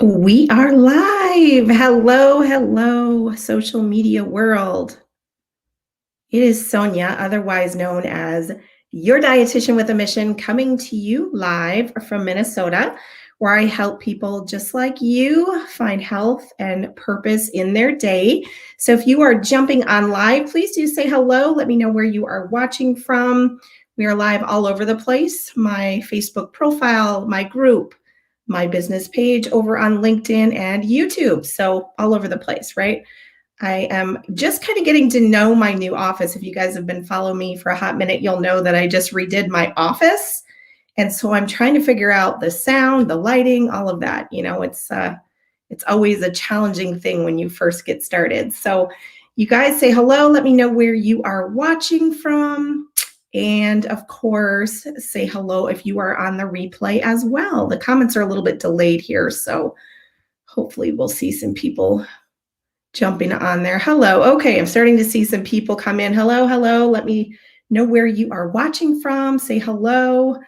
We are live. Hello, hello, social media world. It is Sonia, otherwise known as your dietitian with a mission, coming to you live from Minnesota, where I help people just like you find health and purpose in their day. So if you are jumping on live, please do say hello. Let me know where you are watching from. We are live all over the place. My Facebook profile, my group, my business page over on LinkedIn and YouTube. So all over the place, right? I am just kind of getting to know my new office. If you guys have been following me for a hot minute, you'll know that I just redid my office. And so I'm trying to figure out the sound, the lighting, all of that. It's always a challenging thing when you first get started. So you guys say hello, let me know where you are watching from. And of course, say hello if you are on the replay as well. The comments are a little bit delayed here, so hopefully we'll see some people jumping on there. Hello. Okay, I'm starting to see some people come in. Hello, hello. Let me know where you are watching from. Say hello.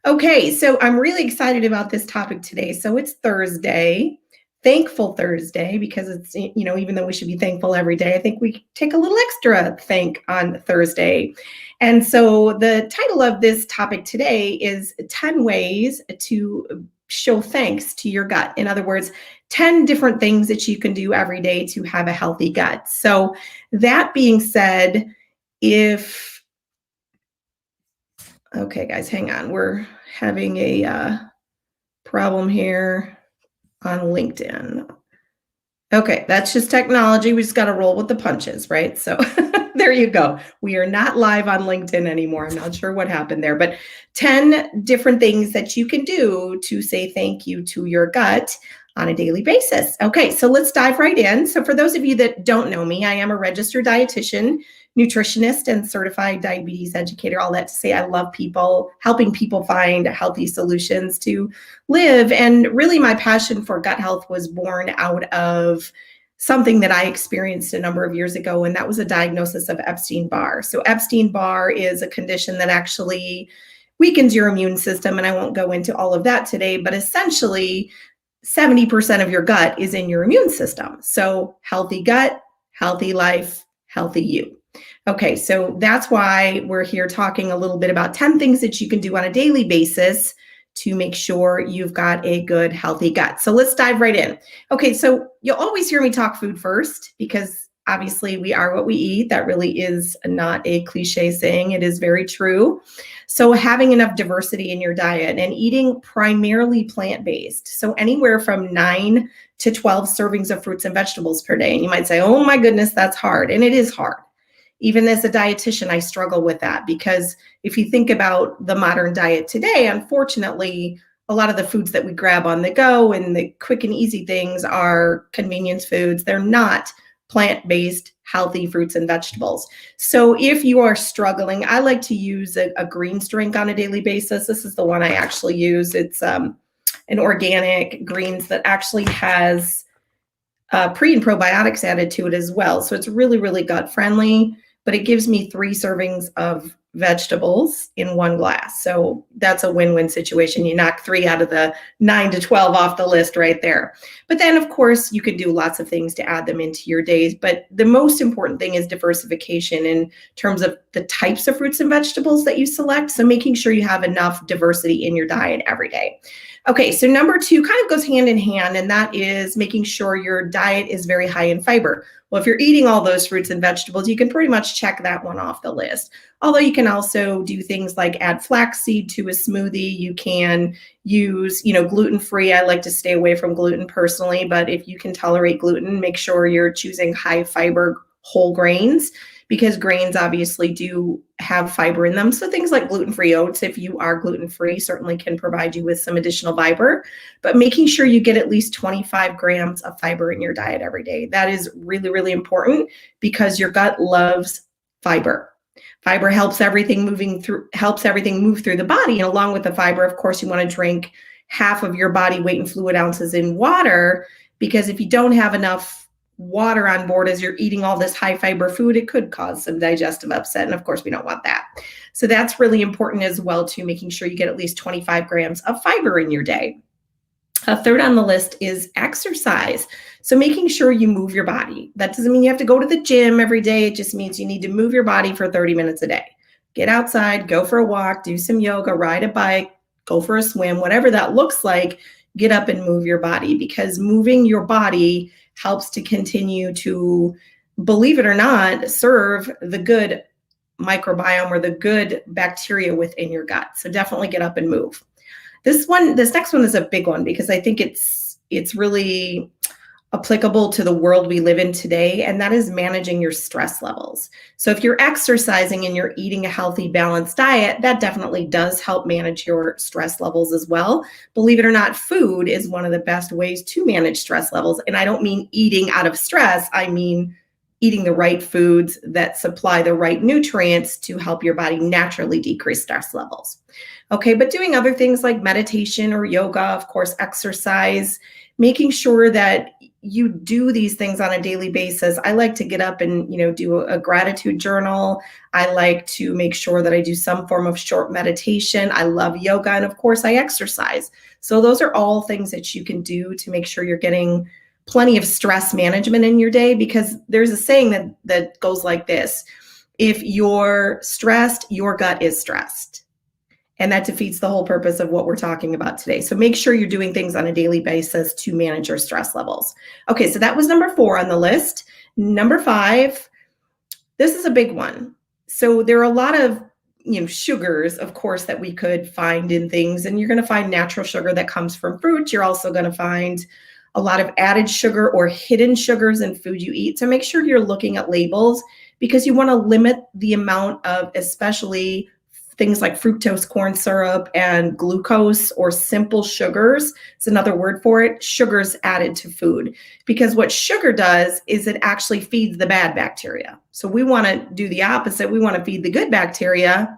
Okay, so I'm really excited about this topic today. So it's Thursday, Thankful Thursday, because it's, even though we should be thankful every day, I think we take a little extra thank on Thursday. And so the title of this topic today is 10 ways to show thanks to your gut. In other words, 10 different things that you can do every day to have a healthy gut. So that being said, okay, guys, hang on. We're having a problem here on LinkedIn. Okay, that's just technology. We just got to roll with the punches, right? So there you go. We are not live on LinkedIn anymore. I'm not sure what happened there, but 10 different things that you can do to say thank you to your gut on a daily basis. Okay, so let's dive right in. So for those of you that don't know me, I am a registered dietitian, nutritionist, and certified diabetes educator. All that to say, I love people, helping people find healthy solutions to live. And really, my passion for gut health was born out of something that I experienced a number of years ago, and that was a diagnosis of Epstein-Barr. So Epstein-Barr is a condition that actually weakens your immune system, and I won't go into all of that today, but essentially 70% of your gut is in your immune system. So healthy gut, healthy life, healthy you. Okay, so that's why we're here talking a little bit about 10 things that you can do on a daily basis to make sure you've got a good, healthy gut. So let's dive right in. Okay, so you'll always hear me talk food first because obviously we are what we eat. That really is not a cliche saying. It is very true. So having enough diversity in your diet and eating primarily plant-based. So anywhere from 9 to 12 servings of fruits and vegetables per day. And you might say, oh my goodness, that's hard. And it is hard. Even as a dietitian, I struggle with that because if you think about the modern diet today, unfortunately, a lot of the foods that we grab on the go and the quick and easy things are convenience foods. They're not plant-based, healthy fruits and vegetables. So if you are struggling, I like to use a greens drink on a daily basis. This is the one I actually use. It's an organic greens that actually has pre and probiotics added to it as well. So it's really, really gut friendly, but it gives me 3 servings of vegetables in 1 glass. So that's a win-win situation. You knock 3 out of the 9 to 12 off the list right there. But then of course you can do lots of things to add them into your days. But the most important thing is diversification in terms of the types of fruits and vegetables that you select. So making sure you have enough diversity in your diet every day. Okay, so number 2 kind of goes hand in hand, and that is making sure your diet is very high in fiber. Well, if you're eating all those fruits and vegetables, you can pretty much check that one off the list. Although you can also do things like add flaxseed to a smoothie. You can use, gluten-free. I like to stay away from gluten personally, but if you can tolerate gluten, make sure you're choosing high fiber whole grains, because grains obviously do have fiber in them. So things like gluten-free oats, if you are gluten-free, certainly can provide you with some additional fiber, but making sure you get at least 25 grams of fiber in your diet every day. That is really, really important because your gut loves fiber. Fiber helps everything move through the body. And along with the fiber, of course, you want to drink half of your body weight in fluid ounces in water, because if you don't have enough water on board as you're eating all this high fiber food, it could cause some digestive upset. And of course, we don't want that. So that's really important as well, to making sure you get at least 25 grams of fiber in your day. Third on the list is exercise. So making sure you move your body. That doesn't mean you have to go to the gym every day. It just means you need to move your body for 30 minutes a day. Get outside, go for a walk, do some yoga, ride a bike, go for a swim, whatever that looks like, get up and move your body, because moving your body helps to continue to, believe it or not, serve the good microbiome or the good bacteria within your gut. So definitely get up and move. This next one is a big one because I think it's really applicable to the world we live in today, and that is managing your stress levels. So if you're exercising and you're eating a healthy, balanced diet, that definitely does help manage your stress levels as well. Believe it or not, food is one of the best ways to manage stress levels. And I don't mean eating out of stress. I mean eating the right foods that supply the right nutrients to help your body naturally decrease stress levels. Okay, but doing other things like meditation or yoga, of course, exercise, making sure that you do these things on a daily basis. I like to get up and, do a gratitude journal. I like to make sure that I do some form of short meditation. I love yoga, and of course I exercise. So those are all things that you can do to make sure you're getting plenty of stress management in your day, because there's a saying that goes like this: if you're stressed, your gut is stressed. And that defeats the whole purpose of what we're talking about today. So make sure you're doing things on a daily basis to manage your stress levels. Okay, so that was number 4 on the list. Number 5, this is a big one. So there are a lot of sugars, of course, that we could find in things. And you're going to find natural sugar that comes from fruit. You're also going to find a lot of added sugar or hidden sugars in food you eat. So make sure you're looking at labels, because you want to limit the amount of, especially things like fructose corn syrup and glucose, or simple sugars. It's another word for it, sugars added to food. Because what sugar does is it actually feeds the bad bacteria. So we want to do the opposite. We want to feed the good bacteria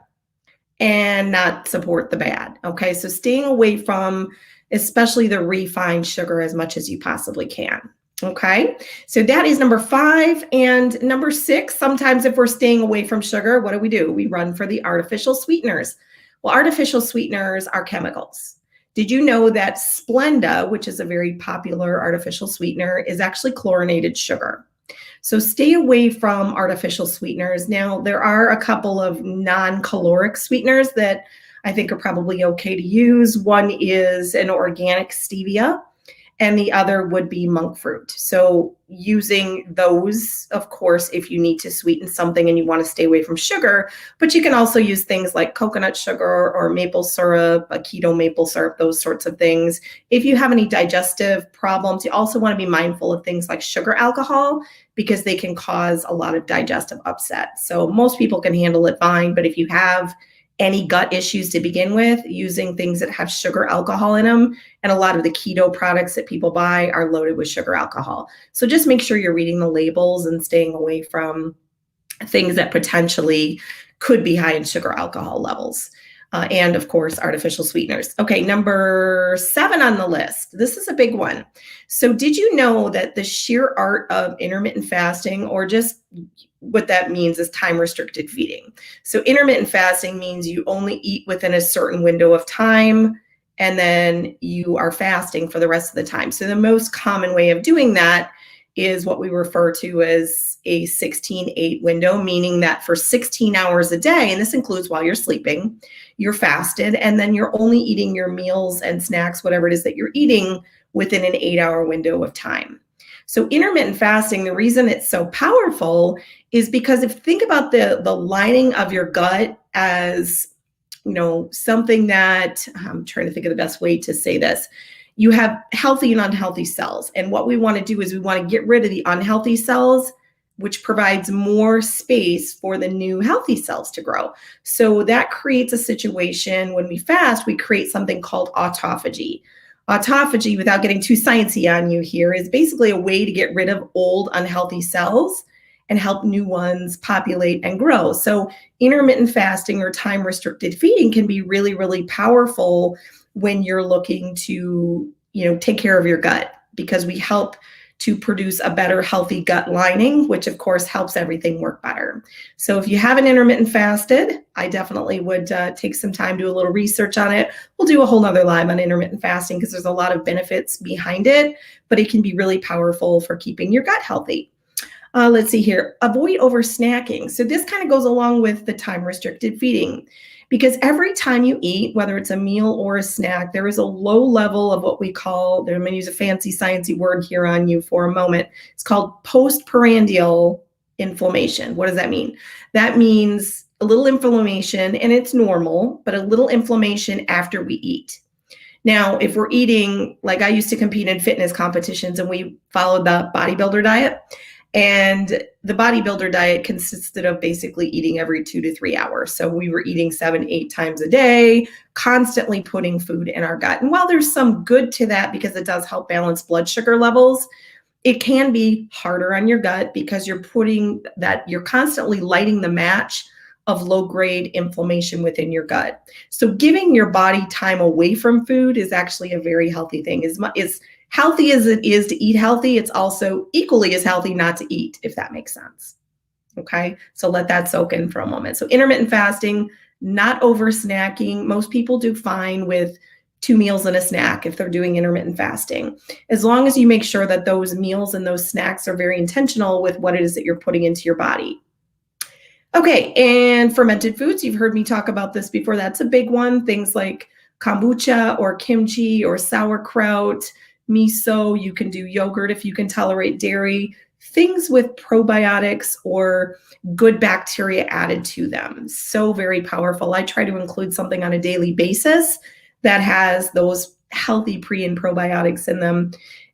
and not support the bad. Okay, so staying away from especially the refined sugar as much as you possibly can. Okay, so that is number 5. And number 6, sometimes if we're staying away from sugar, what do? We run for the artificial sweeteners. Well, artificial sweeteners are chemicals. Did you know that Splenda, which is a very popular artificial sweetener, is actually chlorinated sugar? So stay away from artificial sweeteners. Now, there are a couple of non-caloric sweeteners that I think are probably okay to use. One is an organic stevia, and the other would be monk fruit. So using those, of course, if you need to sweeten something and you want to stay away from sugar, but you can also use things like coconut sugar or maple syrup, a keto maple syrup, those sorts of things. If you have any digestive problems, you also want to be mindful of things like sugar alcohol, because they can cause a lot of digestive upset. So most people can handle it fine, but if you have any gut issues to begin with, using things that have sugar alcohol in them, and a lot of the keto products that people buy are loaded with sugar alcohol. So just make sure you're reading the labels and staying away from things that potentially could be high in sugar alcohol levels. And of course, artificial sweeteners. Okay, number 7 on the list. This is a big one. So did you know that the sheer art of intermittent fasting, or just what that means is time restricted feeding. So intermittent fasting means you only eat within a certain window of time, and then you are fasting for the rest of the time. So the most common way of doing that is what we refer to as a 16-8 window, meaning that for 16 hours a day, and this includes while you're sleeping, you're fasted, and then you're only eating your meals and snacks, whatever it is that you're eating, within an 8-hour window of time. So intermittent fasting, the reason it's so powerful is because if think about the lining of your gut as, something that, I'm trying to think of the best way to say this. You have healthy and unhealthy cells. And what we want to do is we want to get rid of the unhealthy cells, which provides more space for the new healthy cells to grow. So that creates a situation when we fast, we create something called autophagy. Autophagy, without getting too sciencey on you here, is basically a way to get rid of old unhealthy cells and help new ones populate and grow. So intermittent fasting or time restricted feeding can be really, really powerful when you're looking to, take care of your gut, because we help to produce a better healthy gut lining, which of course helps everything work better. So if you haven't intermittent fasted, I definitely would take some time, do a little research on it. We'll do a whole nother live on intermittent fasting because there's a lot of benefits behind it, but it can be really powerful for keeping your gut healthy. Let's see here, avoid over snacking. So this kind of goes along with the time restricted feeding, because every time you eat, whether it's a meal or a snack, there is a low level of what we call, I'm going to use a fancy sciencey word here on you for a moment. It's called postprandial inflammation. What does that mean? That means a little inflammation, and it's normal, but a little inflammation after we eat. Now, if we're eating, like I used to compete in fitness competitions and we followed the bodybuilder diet, and the bodybuilder diet consisted of basically eating every 2 to 3 hours. So we were eating 7, 8 times a day, constantly putting food in our gut. And while there's some good to that because it does help balance blood sugar levels, it can be harder on your gut because you're constantly lighting the match of low-grade inflammation within your gut. So giving your body time away from food is actually a very healthy thing. As healthy as it is to eat healthy, it's also equally as healthy not to eat, if that makes sense. Okay, so let that soak in for a moment. So intermittent fasting, not over snacking. Most people do fine with 2 meals and a snack if they're doing intermittent fasting, as long as you make sure that those meals and those snacks are very intentional with what it is that you're putting into your body. Okay, and fermented foods, you've heard me talk about this before. That's a big one. Things like kombucha or kimchi or sauerkraut, miso, you can do yogurt if you can tolerate dairy, things with probiotics or good bacteria added to them. So very powerful. I try to include something on a daily basis that has those healthy pre and probiotics in them.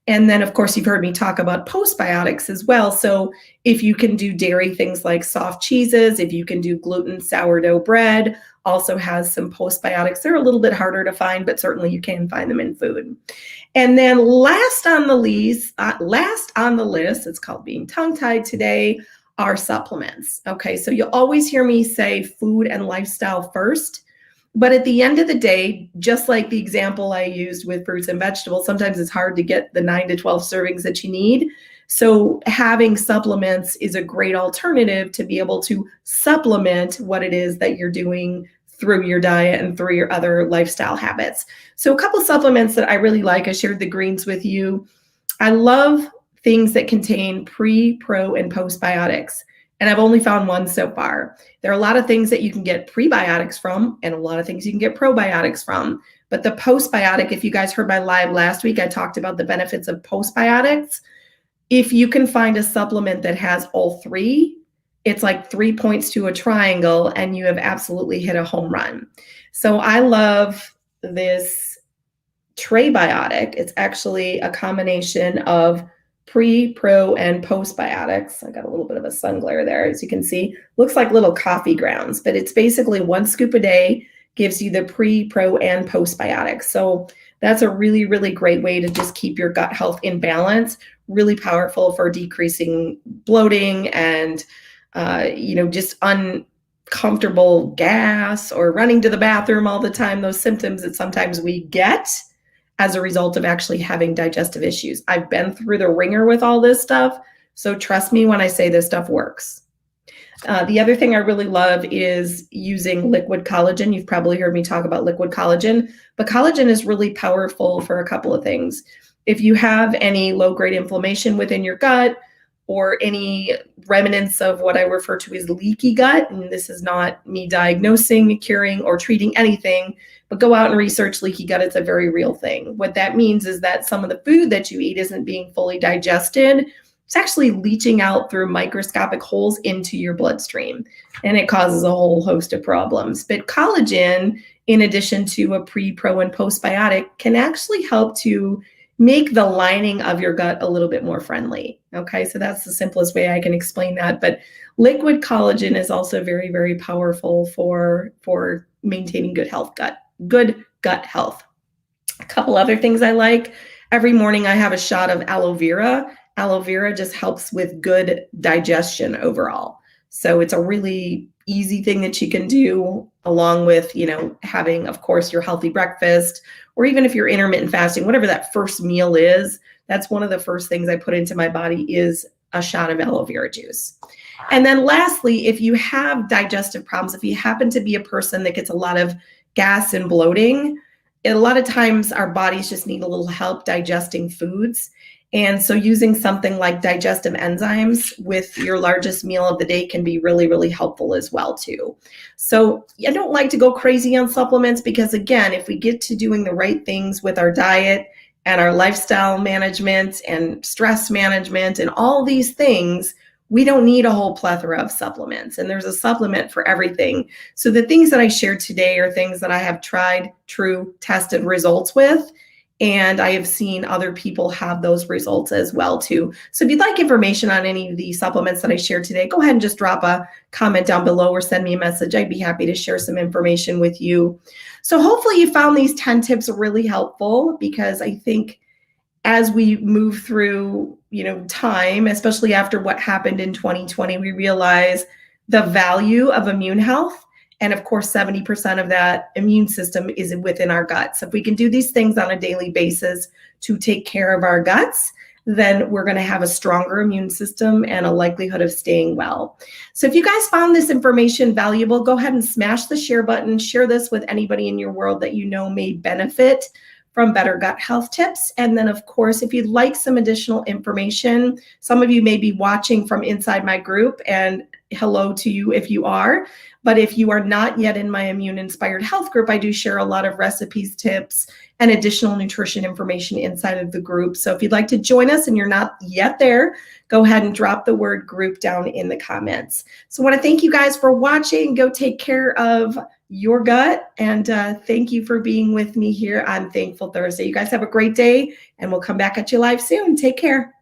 And then, of course, you've heard me talk about postbiotics as well. So if you can do dairy, things like soft cheeses, if you can do gluten, sourdough bread, also has some postbiotics. They're a little bit harder to find, but certainly you can find them in food. And then last on the list, it's called being tongue-tied today, are supplements. Okay, so you'll always hear me say food and lifestyle first. But at the end of the day, just like the example I used with fruits and vegetables, sometimes it's hard to get the 9 to 12 servings that you need. So having supplements is a great alternative to be able to supplement what it is that you're doing through your diet and through your other lifestyle habits. So a couple of supplements that I really like, I shared the greens with you. I love things that contain pre, pro, and postbiotics. And I've only found one so far. There are a lot of things that you can get prebiotics from and a lot of things you can get probiotics from. But the postbiotic, if you guys heard my live last week, I talked about the benefits of postbiotics. If you can find a supplement that has all three, it's like 3 points to a triangle and you have absolutely hit a home run. So I love this Trebiotic. It's actually a combination of pre, pro, and postbiotics. I got a little bit of a sun glare there, as you can see. Looks like little coffee grounds, but it's basically 1 scoop a day, gives you the pre, pro, and postbiotics. So that's a really, really great way to just keep your gut health in balance. Really powerful for decreasing bloating and, just uncomfortable gas or running to the bathroom all the time, those symptoms that sometimes we get as a result of actually having digestive issues. I've been through the ringer with all this stuff, so trust me when I say this stuff works. The other thing I really love is using liquid collagen. You've probably heard me talk about liquid collagen, but collagen is really powerful for a couple of things. If you have any low-grade inflammation within your gut or any remnants of what I refer to as leaky gut, and this is not me diagnosing, curing, or treating anything, but go out and research leaky gut. It's a very real thing. What that means is that some of the food that you eat isn't being fully digested. It's actually leaching out through microscopic holes into your bloodstream, and it causes a whole host of problems. But collagen, in addition to a pre, pro, and postbiotic, can actually help to make the lining of your gut a little bit more friendly. Okay, so that's the simplest way I can explain that. But liquid collagen is also very, very powerful for maintaining good gut health. A couple other things I like. Every morning I have a shot of aloe vera. Aloe vera just helps with good digestion overall. So it's a really easy thing that you can do along with, having, of course, your healthy breakfast, or even if you're intermittent fasting, whatever that first meal is, that's one of the first things I put into my body is a shot of aloe vera juice. And then lastly, if you have digestive problems, if you happen to be a person that gets a lot of gas and bloating, a lot of times our bodies just need a little help digesting foods. And so using something like digestive enzymes with your largest meal of the day can be really, really helpful as well too. So I don't like to go crazy on supplements because again, if we get to doing the right things with our diet and our lifestyle management and stress management and all these things, we don't need a whole plethora of supplements, and there's a supplement for everything. So the things that I shared today are things that I have tried, true, tested results with, and I have seen other people have those results as well too. So if you'd like information on any of the supplements that I shared today, go ahead and just drop a comment down below or send me a message. I'd be happy to share some information with you. So hopefully you found these 10 tips really helpful, because I think as we move through, time, especially after what happened in 2020, we realize the value of immune health. And of course, 70% of that immune system is within our guts. If we can do these things on a daily basis to take care of our guts, then we're going to have a stronger immune system and a likelihood of staying well. So if you guys found this information valuable, go ahead and smash the share button. Share this with anybody in your world that you know may benefit from better gut health tips. And then of course, if you'd like some additional information, some of you may be watching from inside my group, and hello to you if you are. But if you are not yet in my Immune Inspired Health group, I do share a lot of recipes, tips, and additional nutrition information inside of the group. So if you'd like to join us and you're not yet there, go ahead and drop the word group down in the comments. So I want to thank you guys for watching. Go take care of your gut. And thank you for being with me here on Thankful Thursday. You guys have a great day, and we'll come back at you live soon. Take care.